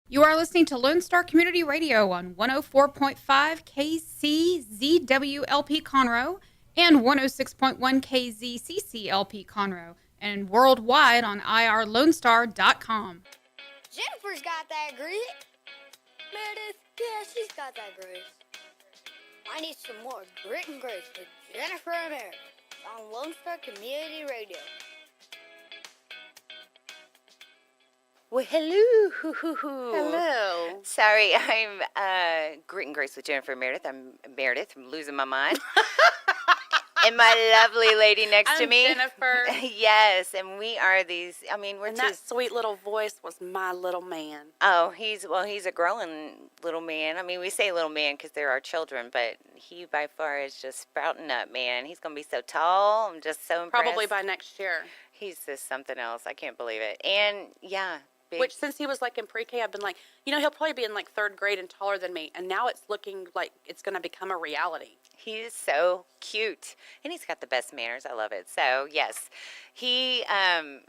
You are listening to Lone Star Community Radio on 104.5 KCZWLP Conroe and 106.1 KZCCLP Conroe, and worldwide on irlonestar.com. Jennifer's got that grit. Meredith, yeah, she's got that grace. I need some more grit and grace with Jennifer and Merideth on Lone Star Community Radio. Well, hello. Hello. Sorry, I'm Grit and Grace with Jennifer and Merideth. I'm Meredith. I'm losing my mind. And my lovely lady next to me. Jennifer. Yes, and we are these. I mean, we're And just. that sweet little voice was my little man. Oh, he's a growing little man. I mean, we say little man because they're our children, but he by far is just sprouting up, man. He's gonna be so tall. I'm just so impressed. Probably by next year. He's just something else. I can't believe it. And yeah. Big. Which, since he was like in pre-K, I've been like, he'll probably be in like third grade and taller than me. And now it's looking like it's going to become a reality. He is so cute, and he's got the best manners. I love it. So yes, he and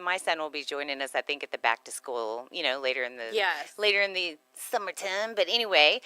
my son will be joining us, I think, at the back to school. Later in the summertime. But anyway,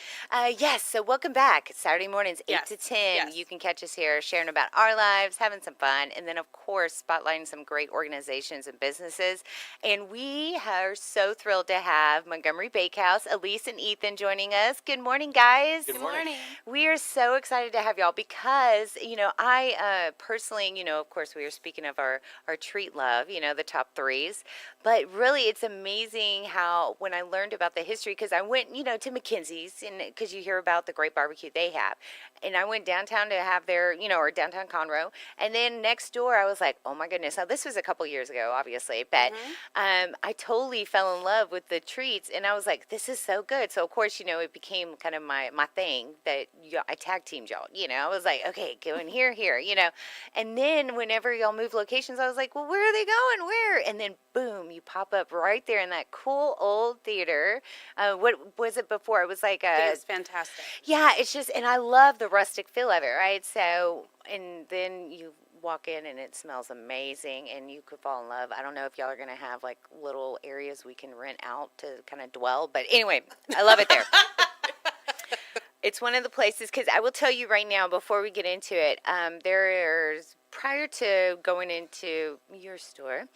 yes. So welcome back. It's Saturday mornings, 8 to 10. Yes. You can catch us here, sharing about our lives, having some fun, and then of course spotlighting some great organizations and businesses. And we are so thrilled to have Montgomery Bakehouse, Elise and Ethan joining us. Good morning, guys. Good morning. We are so excited to have y'all because, I personally, of course, we were speaking of our treat love, the top threes. But really, it's amazing how when I learned about the history, because I went, to McKinsey's, and because you hear about the great barbecue they have. And I went downtown to have their, or downtown Conroe. And then next door, I was like, oh my goodness. Now, this was a couple years ago, obviously. But I totally fell in love with the treats. And I was like, this is so good. So, of course, it became kind of my thing that I tag teamed y'all. I was like, okay, go in here. And then whenever y'all move locations, I was like, well, where are they going? Where? And then, boom, you pop up right there in that cool old theater. What was it before? It was like It was fantastic. Yeah, it's just, and I love the rustic feel of it, right? So, and then you walk in and it smells amazing and you could fall in love. I don't know if y'all are going to have like little areas we can rent out to kind of dwell, but anyway, I love it there. It's one of the places, because I will tell you right now before we get into it, prior to going into your store,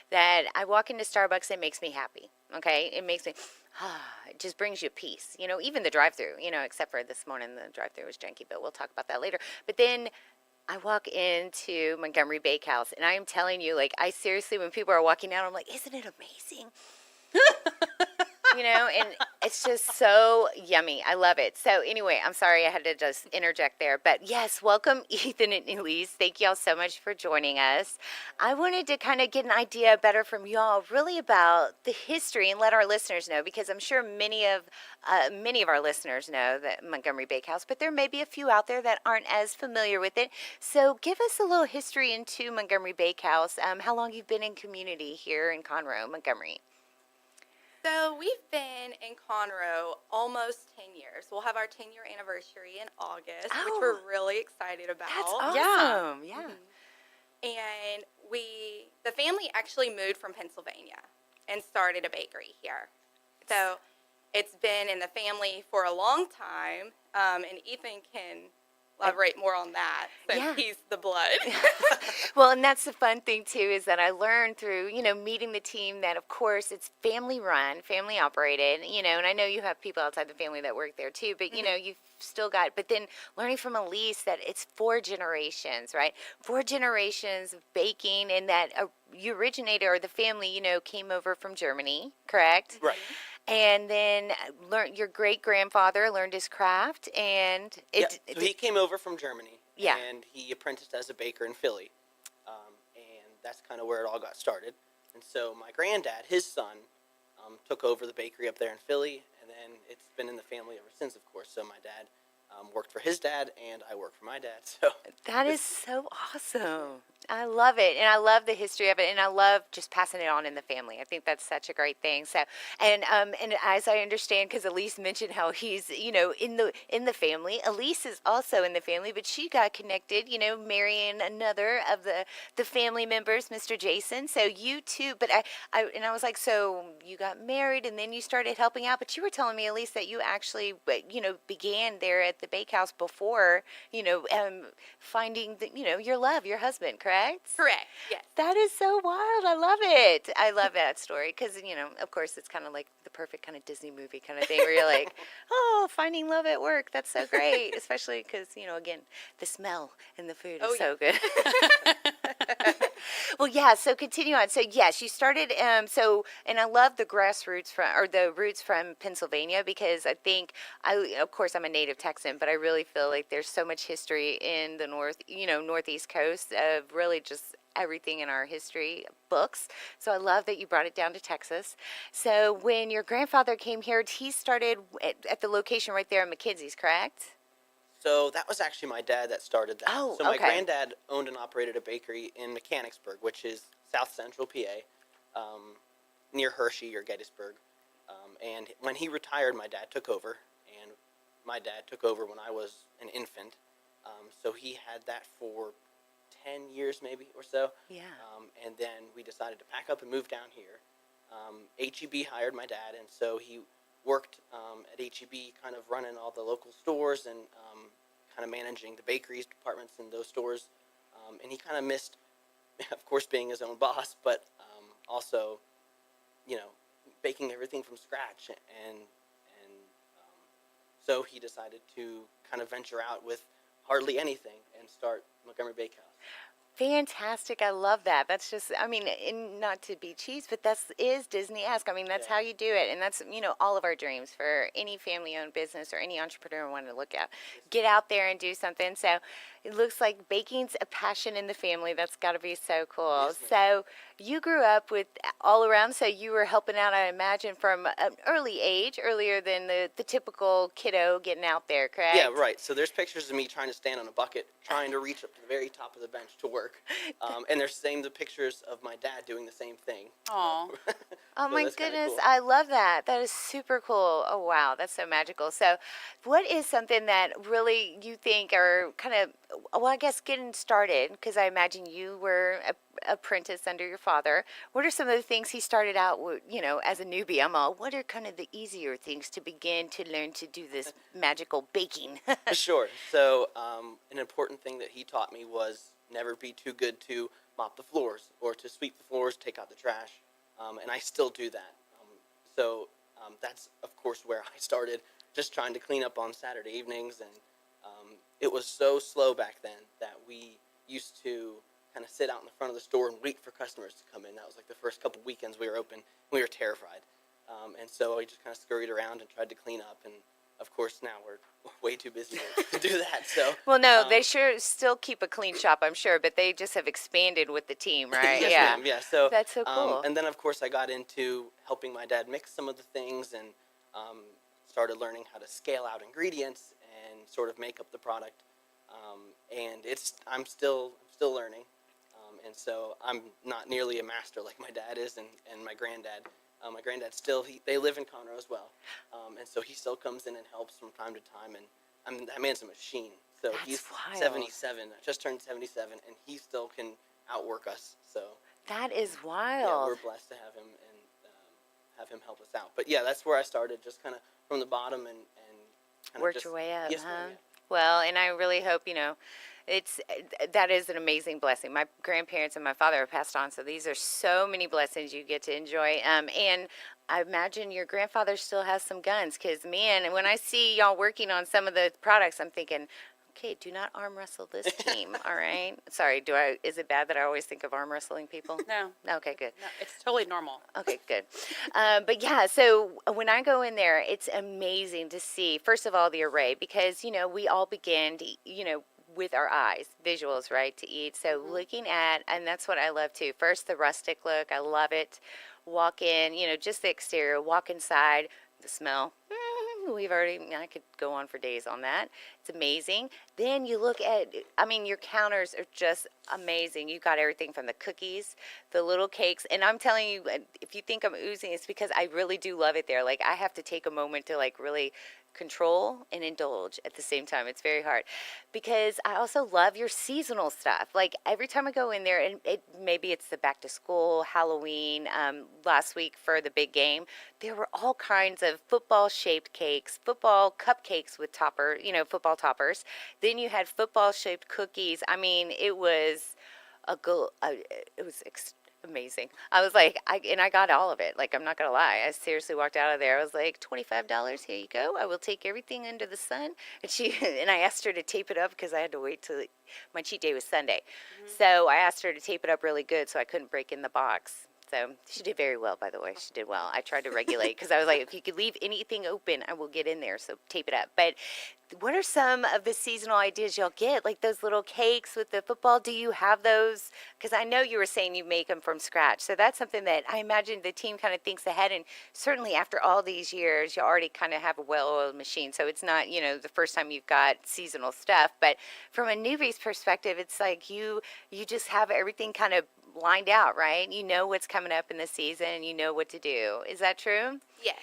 that I walk into Starbucks, it makes me happy, okay? It makes me, it just brings you peace, even the drive-thru, except for this morning, the drive-thru was janky, but we'll talk about that later. But then I walk into Montgomery Bakehouse, and I am telling you, like, I seriously, when people are walking out, I'm like, isn't it amazing? And it's just so yummy. I love it. So anyway, I'm sorry I had to just interject there. But yes, welcome Ethan and Elise. Thank y'all so much for joining us. I wanted to kind of get an idea better from y'all really about the history and let our listeners know, because I'm sure many of our listeners know that Montgomery Bakehouse, but there may be a few out there that aren't as familiar with it. So give us a little history into Montgomery Bakehouse, how long you've been in community here in Conroe, Montgomery. So we've been in Conroe almost 10 years. We'll have our 10-year anniversary in August, which we're really excited about. That's awesome. Yeah. And the family actually moved from Pennsylvania and started a bakery here. So it's been in the family for a long time, and Ethan can elaborate more on that since he's the blood. Well, and that's the fun thing, too, is that I learned through, meeting the team that, of course, it's family run, family operated, and I know you have people outside the family that work there, too, but, you've still got, but then learning from Elise that it's 4 generations, right? 4 generations of baking, and that you originated, or the family, came over from Germany, correct? Right. And then your great-grandfather learned his craft, and so he came over from Germany, Yeah. and he apprenticed as a baker in Philly, and that's kind of where it all got started. And so my granddad, his son, took over the bakery up there in Philly, and then it's been in the family ever since, of course. So my dad worked for his dad, and I worked for my dad. So that is so awesome. I love it, and I love the history of it, and I love just passing it on in the family. I think that's such a great thing. So, and as I understand, because Elise mentioned how he's, in the family. Elise is also in the family, but she got connected, marrying another of the family members, Mr. Jason. So you too, but I was like, so you got married, and then you started helping out. But you were telling me, Elise, that you actually, began there at the bakehouse before, finding your love, your husband, correct? Correct. Yes. That is so wild. I love it. I love that story because, of course, it's kind of like the perfect kind of Disney movie kind of thing where you're like, oh, finding love at work. That's so great. Especially because, again, the smell in the food is so good. Well, yeah, so continue on. So, yes, you started, and I love the grassroots the roots from Pennsylvania because I think, of course, I'm a native Texan, but I really feel like there's so much history in the Northeast coast of really just everything in our history books. So I love that you brought it down to Texas. So when your grandfather came here, he started at the location right there in McKinsey's, correct? So that was actually my dad that started that. Oh, so my okay. granddad owned and operated a bakery in Mechanicsburg, which is south central PA, near Hershey or Gettysburg. And when he retired, my dad took over, and my dad took over when I was an infant. So he had that for 10 years maybe or so. Yeah. And then we decided to pack up and move down here. HEB hired my dad, and so he worked at HEB kind of running all the local stores and kind of managing the bakeries departments in those stores. And he kind of missed, of course, being his own boss, but also, baking everything from scratch. And so he decided to kind of venture out with hardly anything and start Montgomery Bakehouse. Fantastic. I love that. That's just, and not to be cheese, but is Disney-esque. That's how you do it. And that's, all of our dreams for any family-owned business or any entrepreneur wanting to look at. Get out there and do something. So it looks like baking's a passion in the family. That's got to be so cool. Yes, so you grew up with all around, so you were helping out, I imagine, from an early age, earlier than the typical kiddo getting out there, correct? Yeah, right. So there's pictures of me trying to stand on a bucket, trying to reach up to the very top of the bench to work. And there's the pictures of my dad doing the same thing. Aw. Oh So my that's kinda goodness, cool. I love that. That is super cool. Oh wow, that's so magical. So, what is something that really you think are kind of, well, I guess getting started, because I imagine you were a apprentice under your father. What are some of the things he started out with, as a newbie? What are kind of the easier things to begin to learn to do this magical baking? Sure. So an important thing that he taught me was never be too good to mop the floors or to sweep the floors, take out the trash. And I still do that. So that's, of course, where I started, just trying to clean up on Saturday evenings. And it was so slow back then that we used to kind of sit out in the front of the store and wait for customers to come in. That was like the first couple weekends we were open. We were terrified. And so I just kind of scurried around and tried to clean up. And of course, now we're way too busy to do that. So Well, no, they sure still keep a clean shop, I'm sure, but they just have expanded with the team, right? yes, yeah. ma'am. Yeah. So That's so cool. and then of course I got into helping my dad mix some of the things and started learning how to scale out ingredients and sort of make up the product. And I'm still learning. And so I'm not nearly a master like my dad is and my granddad. My granddad they live in Conroe as well. And so he still comes in and helps from time to time. And that man's a machine. So That's he's wild. 77, just turned 77, and he still can outwork us. So That is yeah, wild. we're blessed to have him and have him help us out. But yeah, that's where I started, just kind of from the bottom and kind Worked of your way up, yes, huh? ma'am, yeah. Well, and I really hope, that is an amazing blessing. My grandparents and my father have passed on, so these are so many blessings you get to enjoy. And I imagine your grandfather still has some guns, because, man, when I see y'all working on some of the products, I'm thinking, okay, do not arm wrestle this team, all right? Sorry, is it bad that I always think of arm wrestling people? No, Okay, good. no, it's totally normal. Okay, good. But yeah, so when I go in there, it's amazing to see, first of all, the array, because, we all begin to, with our eyes, visuals, right, to eat. So looking at, and that's what I love too. First, the rustic look. I love it. Walk in, just the exterior, walk inside, the smell. I could go on for days on that. It's amazing. Then you look at, your counters are just amazing. You got everything from the cookies, the little cakes, and I'm telling you, if you think I'm oozing, it's because I really do love it there. Like, I have to take a moment to like really control and indulge at the same time. It's very hard because I also love your seasonal stuff. Like, every time I go in there, and maybe it's the back to school, Halloween, last week for the big game, there were all kinds of football shaped cakes, football cupcakes with football toppers. Then you had football shaped cookies. I mean, it was it was amazing. I was like, I got all of it. Like, I'm not gonna lie. I seriously walked out of there. I was like, $25. Here you go. I will take everything under the sun. And and I asked her to tape it up because I had to wait till my cheat day was Sunday. So I asked her to tape it up really good so I couldn't break in the box. So she did very well, by the way. She did well. I tried to regulate because I was like, if you could leave anything open, I will get in there. So tape it up. But what are some of the seasonal ideas y'all get? Like those little cakes with the football. Do you have those? Because I know you were saying you make them from scratch. So that's something that I imagine the team kind of thinks ahead. And certainly after all these years, you already kind of have a well-oiled machine. So it's not, the first time you've got seasonal stuff. But from a newbie's perspective, it's like you just have everything kind of lined out, right? You know what's coming up in the season and you know what to do. Is that true? Yes.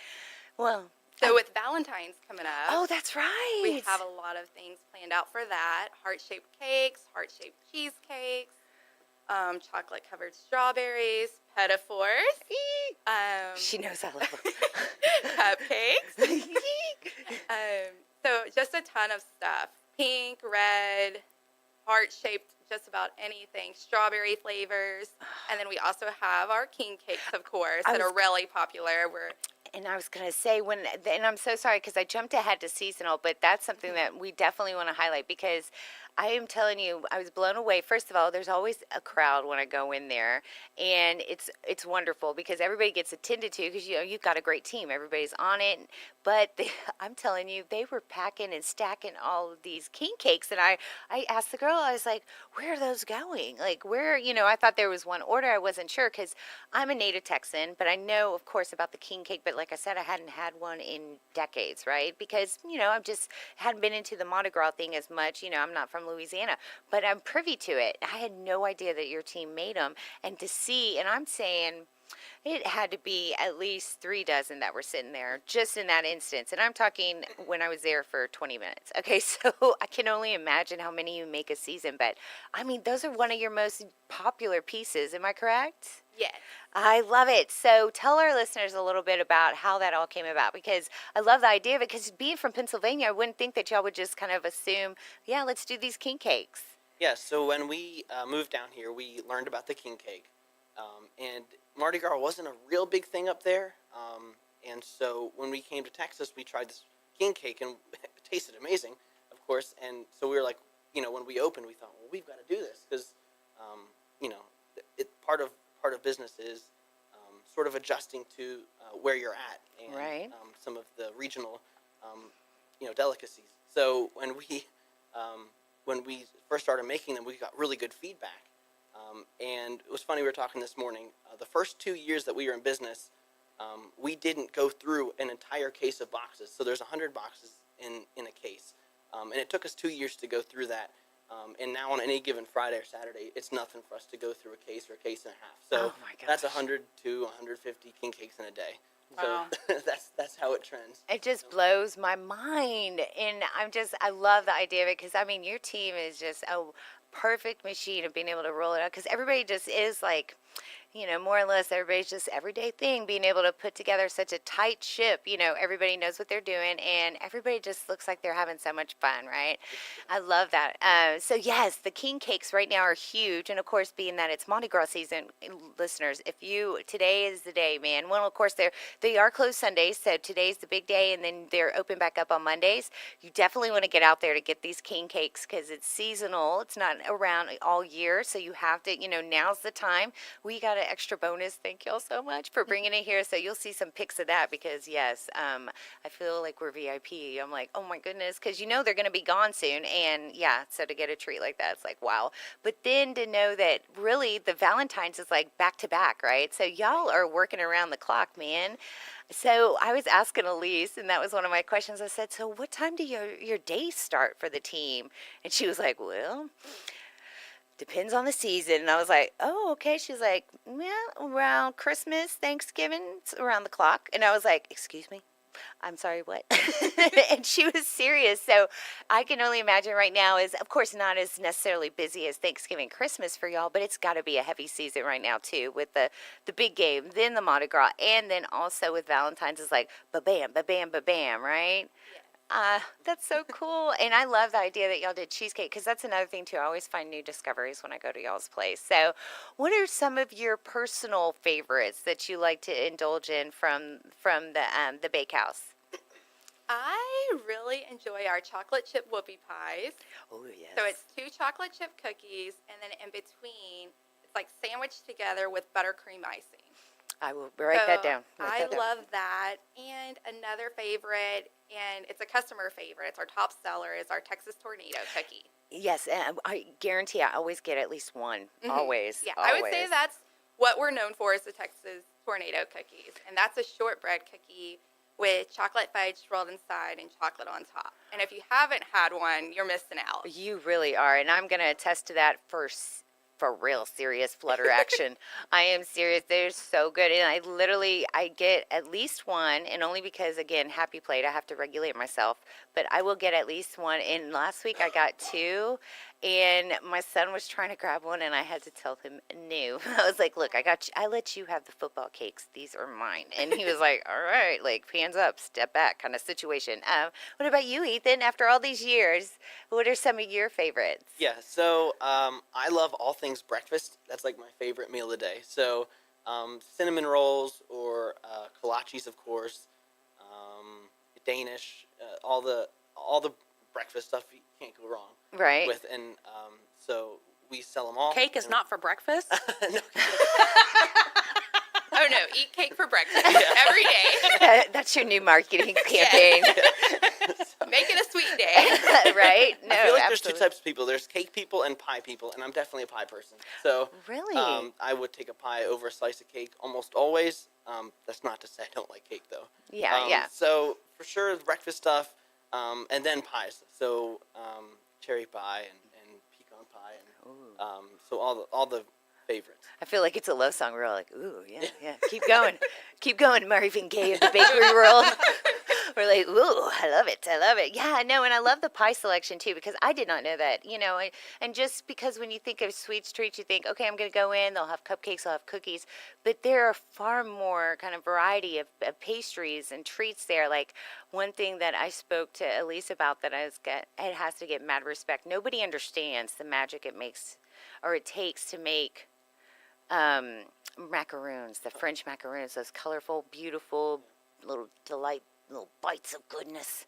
Well, So with Valentine's coming up, oh, that's right. we have a lot of things planned out for that. Heart-shaped cakes, heart-shaped cheesecakes, chocolate-covered strawberries, pedophores, She knows I love them. cupcakes. So just a ton of stuff. Pink, red, heart-shaped, just about anything. Strawberry flavors. And then we also have our king cakes, of course, that are really popular. And I was going to say, and I'm so sorry because I jumped ahead to seasonal, but that's something that we definitely want to highlight because I am telling you, I was blown away. First of all, there's always a crowd when I go in there, and it's wonderful because everybody gets attended to because you've got a great team. Everybody's on it, but I'm telling you, they were packing and stacking all of these king cakes, and I asked the girl, I was like, where are those going? Like, where, I thought there was one order. I wasn't sure because I'm a native Texan, but I know, of course, about the king cake, but like I said, I hadn't had one in decades, right? Because, I just hadn't been into the Mardi Gras thing as much. I'm not from Louisiana, but I'm privy to it. I had no idea that your team made them. And to see, and I'm saying it had to be at least 3 dozen that were sitting there just in that instance. And I'm talking when I was there for 20 minutes. Okay, so I can only imagine how many you make a season. But, I mean, those are one of your most popular pieces. Am I correct? Yes. I love it. So tell our listeners a little bit about how that all came about because I love the idea of it because being from Pennsylvania, I wouldn't think that y'all would just kind of assume, yeah, let's do these king cakes. Yeah, so when we moved down here, we learned about the king cake. And Mardi Gras wasn't a real big thing up there. And so when we came to Texas, we tried this king cake and it tasted amazing, of course. And so we were like, when we opened, we thought, well, we've got to do this because, part of business is sort of adjusting to where you're at and right. Some of the regional, delicacies. So when we first started making them, we got really good feedback. And it was funny, we were talking this morning, the first 2 years that we were in business, we didn't go through an entire case of boxes. So there's 100 boxes in a case. And it took us 2 years to go through that. And now on any given Friday or Saturday, it's nothing for us to go through a case or a case and a half. So oh my gosh. that's 100 to 150 king cakes in a day. Wow. So that's how it trends. It just blows my mind. And I love the idea of it because, I mean, your team is just a perfect machine of being able to roll it out because everybody just is like, more or less everybody's just everyday thing, being able to put together such a tight ship, everybody knows what they're doing and everybody just looks like they're having so much fun, right? I love that. So yes, the king cakes right now are huge. And of course, being that it's Mardi Gras season, listeners, today is the day, man. Well, of course, they are closed Sundays. So today's the big day and then they're open back up on Mondays. You definitely want to get out there to get these king cakes because it's seasonal. It's not around all year. So you have to, now's the time. We got an extra bonus. Thank y'all so much for bringing it here. So you'll see some pics of that because yes, I feel like we're VIP. I'm like, oh my goodness, because they're going to be gone soon. And yeah, so to get a treat like that, it's like, wow. But then to know that really the Valentine's is like back to back, right? So y'all are working around the clock, man. So I was asking Elise, and that was one of my questions. I said, so what time do your days start for the team? And she was like, well, depends on the season. And I was like, oh, okay. She's like, yeah, around Christmas, Thanksgiving, it's around the clock. And I was like, excuse me? I'm sorry, what? And she was serious. So I can only imagine right now is, of course, not as necessarily busy as Thanksgiving, Christmas for y'all, but it's got to be a heavy season right now, too, with the big game, then the Mardi Gras, and then also with Valentine's is like, ba-bam, ba-bam, ba-bam, right? That's so cool. And I love the idea that y'all did cheesecake because that's another thing too. I always find new discoveries when I go to y'all's place. So, what are some of your personal favorites that you like to indulge in from the bakehouse? I really enjoy our chocolate chip whoopie pies. Oh, yes. So it's 2 chocolate chip cookies, and then in between, it's like sandwiched together with buttercream icing. I will write that So down. I love that. And another favorite, and it's a customer favorite, it's our top seller, is our Texas Tornado cookie. Yes, and I guarantee I always get at least one. Always. Yeah, always. I would say that's what we're known for is the Texas Tornado cookies. And that's a shortbread cookie with chocolate fudge rolled inside and chocolate on top. And if you haven't had one, you're missing out. You really are, and I'm going to attest to that for real serious flutter action. I am serious. They're so good, and I get at least one, and only because, again, happy plate, I have to regulate myself, but I will get at least one. And last week I got 2, and my son was trying to grab one, and I had to tell him no. I was like, look, I let you have the football cakes. These are mine. And he was like, all right, like hands up, step back kind of situation. What about you, Ethan? After all these years, what are some of your favorites? Yeah, so I love all things breakfast. That's like my favorite meal of the day. So cinnamon rolls or kolaches, of course, Danish, all the breakfast stuff you can't go wrong Right. with. And so we sell them all. Cake is not for breakfast. No. Oh, no, eat cake for breakfast every day. That's your new marketing campaign. Make it a sweet day. Right? No, I feel like there's absolutely. 2 types of people. There's cake people and pie people, and I'm definitely a pie person. So Really? I would take a pie over a slice of cake almost always. That's not to say I don't like cake, though. Yeah, yeah. So for sure, the breakfast stuff, and then pies. So cherry pie and pecan pie, and so all the favorites. I feel like it's a love song. We're all like, ooh, yeah, yeah. Keep going. Keep going, Marvin Gaye of the bakery world. We're like, ooh, I love it. I love it. Yeah, no, and I love the pie selection, too, because I did not know that, and just because when you think of sweets treats, you think, okay, I'm going to go in, they'll have cupcakes, they'll have cookies, but there are far more kind of variety of pastries and treats there. Like, one thing that I spoke to Elise about that it has to get mad respect. Nobody understands the magic it makes, or it takes to make macaroons, the French macaroons, those colorful, beautiful little bites of goodness.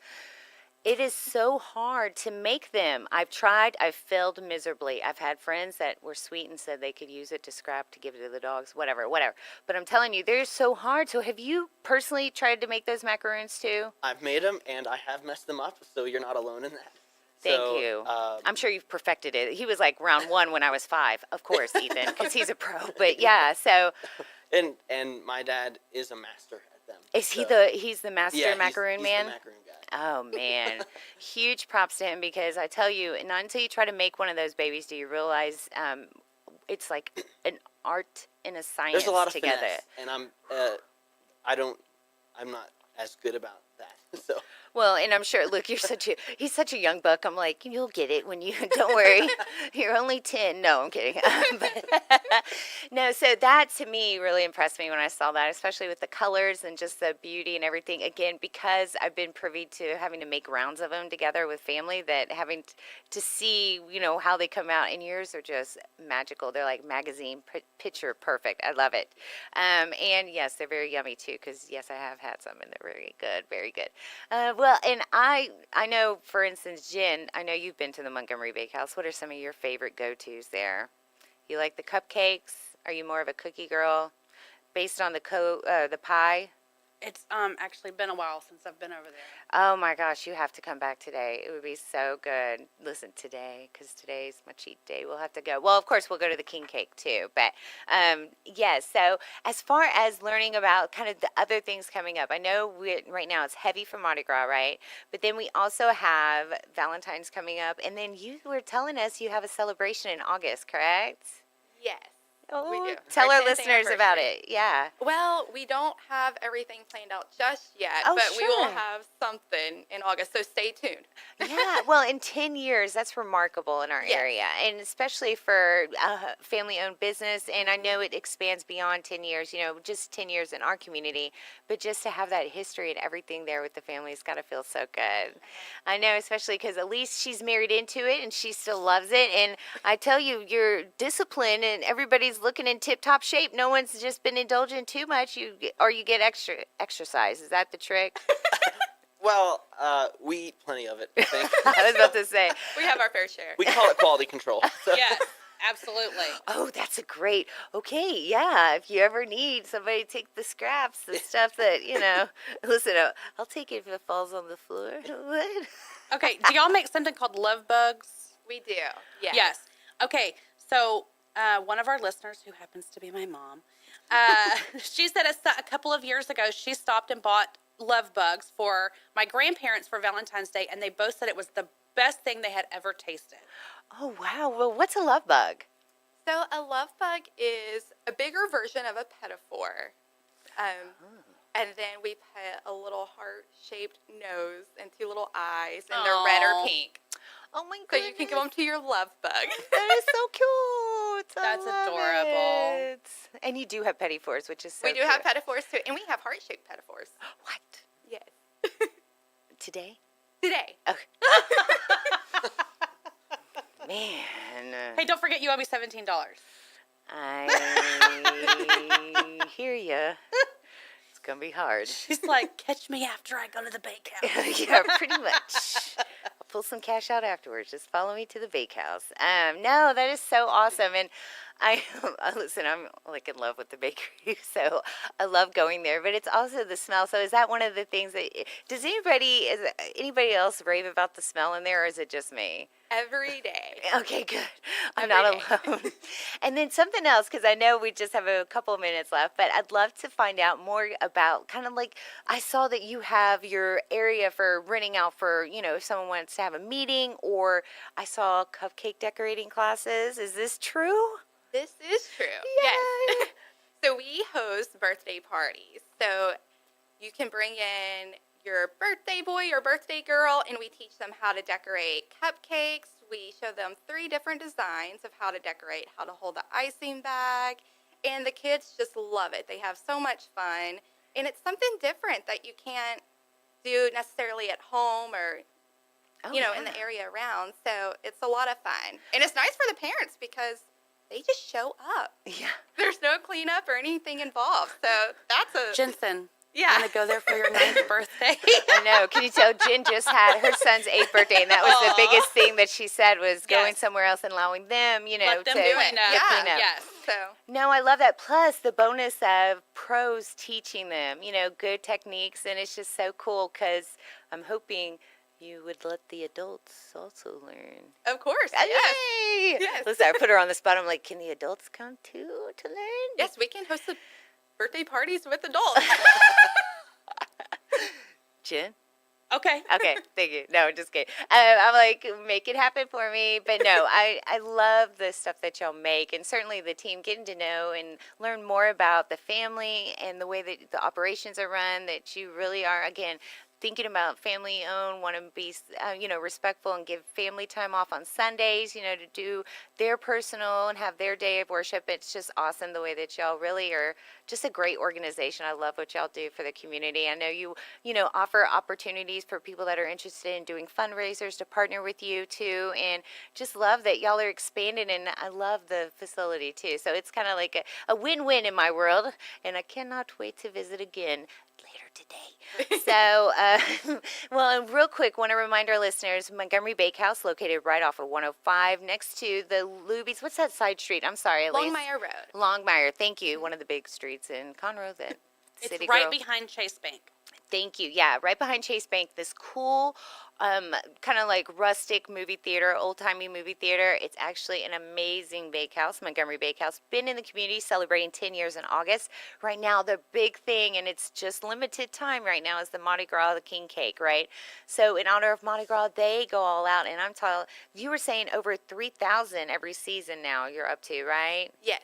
It is so hard to make them. I've tried. I've failed miserably. I've had friends that were sweet and said they could use it to scrap to give it to the dogs, whatever. But I'm telling you, they're so hard. So have you personally tried to make those macaroons too? I've made them, and I have messed them up, so you're not alone in that. Thank So, you. I'm sure you've perfected it. He was like round 1 when I was 5, of course, Ethan, because he's a pro. But yeah, so And my dad is a master at them. is he So, he's the master yeah, macaroon he's man? the macaroon guy. Oh man, huge props to him because I tell you, not until you try to make one of those babies do you realize it's like an art and a science There's a lot of together. finesse, and I'm not as good about that. So Well, and I'm sure. Look, he's such a young buck. I'm like, you'll get it when you. Don't worry, you're only 10. No, I'm kidding. No, so that to me really impressed me when I saw that, especially with the colors and just the beauty and everything. Again, because I've been privy to having to make rounds of them together with family, that having to see, how they come out, and yours are just magical. They're like magazine picture perfect. I love it. And yes, they're very yummy too. Because yes, I have had some, and they're very good, very good. Well, and I know, for instance, Jenn, I know you've been to the Montgomery Bakehouse. What are some of your favorite go-tos there? You like the cupcakes? Are you more of a cookie girl? Based on the pie? It's actually been a while since I've been over there. Oh my gosh, you have to come back today. It would be so good. Listen, today, because today's my cheat day. We'll have to go. Well, of course, we'll go to the king cake too. But yes, so as far as learning about kind of the other things coming up, I know right now it's heavy for Mardi Gras, right? But then we also have Valentine's coming up. And then you were telling us you have a celebration in August, correct? Yes. Oh, We do. tell our 10th listeners about anniversary. it. Yeah. Well, we don't have everything planned out just yet, Oh, but we will sure. have something in August, so stay tuned. Yeah, well, in 10 years, that's remarkable in our Yes. area, and especially for a family-owned business. And I know it expands beyond 10 years, just 10 years in our community, but just to have that history and everything there with the family's got to feel so good. I know, especially because Elise, she's married into it, and she still loves it. And I tell you, you're disciplined, and everybody's looking in tip-top shape. No one's just been indulging too much. You get extra exercise. Is that the trick? Well, we eat plenty of it, I think. I was about to say. We have our fair share. We call it quality control. So. Yes, absolutely. Oh, that's a great. Okay, yeah. If you ever need somebody to take the scraps, the stuff that listen, I'll take it if it falls on the floor. What? Okay, do y'all make something called love bugs? We do. Yes. Yes. Okay, so one of our listeners, who happens to be my mom, she said a couple of years ago she stopped and bought love bugs for my grandparents for Valentine's Day, and they both said it was the best thing they had ever tasted. Oh, wow. Well, what's a love bug? So a love bug is a bigger version of a pedophore. And then we put a little heart-shaped nose and two little eyes, and they're red Aw. or pink. Oh, my So goodness. you can give them to your love bug. That is so cute. I That's love adorable. it. And you do have pettifours, which is so We do cute. have pedophores too, and we have heart-shaped pedophores. What? Yes. Today? Today. Okay. Man. Hey, don't forget you owe me $17. I hear ya. It's gonna be hard. She's like, catch me after I go to the bakehouse. Yeah, pretty much. I'll pull some cash out afterwards. Just follow me to the bakehouse. No, that is so awesome. And listen, I'm like in love with the bakery, so I love going there. But it's also the smell. So is that one of the things that does anybody else rave about the smell in there, or is it just me? Every day. Okay, good. I'm Every not alone. And then something else, because I know we just have a couple of minutes left, but I'd love to find out more about kind of like, I saw that you have your area for renting out for, if someone wants to have a meeting, or I saw cupcake decorating classes. Is this true? This is true. Yes. So we host birthday parties. So you can bring in your birthday boy or birthday girl, and we teach them how to decorate cupcakes. We show them 3 different designs of how to decorate, how to hold the icing bag, and the kids just love it. They have so much fun, and it's something different that you can't do necessarily at home or in the area around. So it's a lot of fun, and it's nice for the parents because they just show up. Yeah. There's no cleanup or anything involved. So that's a Jensen, yeah. I'm going to go there for your 9th birthday. I know. Can you tell Jen just had her son's 8th birthday, and that was the Aw. biggest thing that she said was going Yes. somewhere else and allowing them, Let them to do it. to Yeah. clean up. Yes. So No, I love that. Plus, the bonus of pros teaching them, good techniques, and it's just so cool because I'm hoping you would let the adults also learn. of course, yes. Yay! Yes. Listen, I put her on the spot. I'm like, can the adults come too to learn? Yes, we can host the birthday parties with adults. Jen? Okay. Okay, thank you. No, just kidding. I'm like, make it happen for me. But no, I love the stuff that y'all make, and certainly the team getting to know and learn more about the family and the way that the operations are run, that you really are, again, thinking about family owned, want to be, respectful and give family time off on Sundays, to do their personal and have their day of worship. It's just awesome the way that y'all really are just a great organization. I love what y'all do for the community. I know you offer opportunities for people that are interested in doing fundraisers to partner with you too, and just love that y'all are expanding, and I love the facility too. So it's kind of like a win-win in my world, and I cannot wait to visit again later today. So, well, and real quick, want to remind our listeners, Montgomery Bakehouse, located right off of 105, next to the Luby's. What's that side street? I'm sorry, Elise. Longmire Road. Longmire, thank you. One of the big streets in Conroe that It's City right Girl. behind Chase Bank. Thank you. Yeah, right behind Chase Bank, this cool, kind of like rustic movie theater, old-timey movie theater. It's actually an amazing bakehouse, Montgomery Bakehouse. Been in the community celebrating 10 years in August. Right now, the big thing, and it's just limited time right now, is the Mardi Gras, the king cake, right? So in honor of Mardi Gras, they go all out, and I'm telling you were saying over 3,000 every season now you're up to, right? Yes.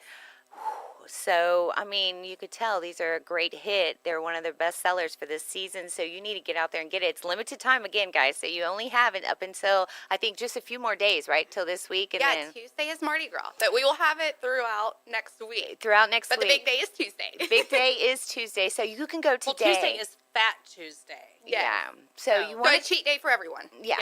So, I mean, you could tell these are a great hit. They're one of their best sellers for this season, so you need to get out there and get it. It's limited time again, guys, so you only have it up until, I think, just a few more days, right, till this week? And Yeah, then Tuesday is Mardi Gras, but we will have it throughout next week. throughout next But week. the big day is Tuesday. The big day is Tuesday, so you can go today. Well, Tuesday is Fat Tuesday. Yeah. So So you a want to... cheat day for everyone. Yeah.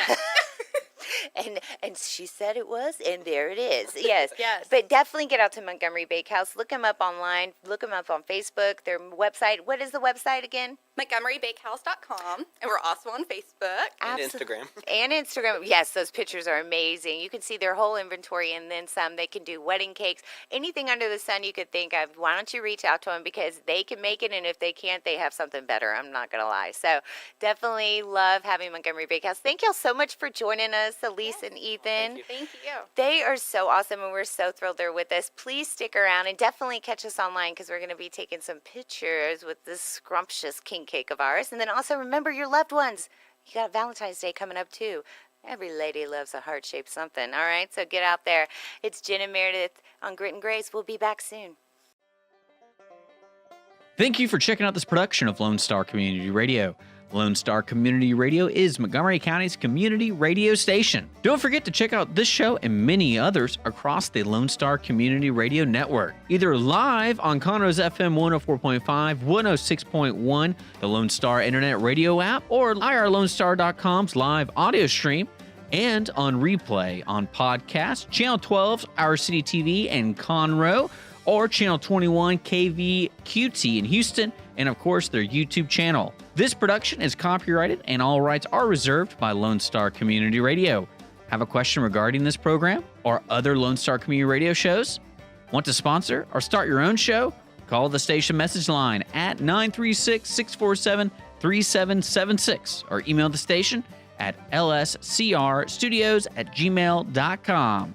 And she said it was, and there it is. Yes. Yes. But definitely get out to Montgomery Bakehouse. Look them up online. Look them up on Facebook. Their website. What is the website again? MontgomeryBakehouse.com, and we're also on Facebook. And Absol- Instagram. And Instagram. Yes, those pictures are amazing. You can see their whole inventory and then some. They can do wedding cakes, anything under the sun you could think of. Why don't you reach out to them, because they can make it, and if they can't, they have something better. I'm not going to lie. So definitely love having Montgomery Bakehouse. Thank y'all so much for joining us, Elise and Ethan. you. Thank you. They are so awesome, and we're so thrilled they're with us. Please stick around and definitely catch us online, because we're going to be taking some pictures with this scrumptious king cake of ours. And then also remember your loved ones. You got Valentine's Day coming up too. Every lady loves a heart-shaped something. All right, so get out there. It's Jenn and Merideth on Grit and Grace. We'll be back soon. Thank you for checking out this production of Lone Star Community Radio. Lone Star Community Radio is Montgomery County's community radio station. Don't forget to check out this show and many others across the Lone Star Community Radio Network, either live on Conroe's FM 104.5, 106.1, the Lone Star Internet Radio app, or irlonestar.com's live audio stream, and on replay on podcast, Channel 12's Our City TV in Conroe, or Channel 21 KVQT in Houston, and of course their YouTube channel. This production is copyrighted and all rights are reserved by Lone Star Community Radio. Have a question regarding this program or other Lone Star Community Radio shows? Want to sponsor or start your own show? Call the station message line at 936-647-3776 or email the station at lscrstudios@gmail.com.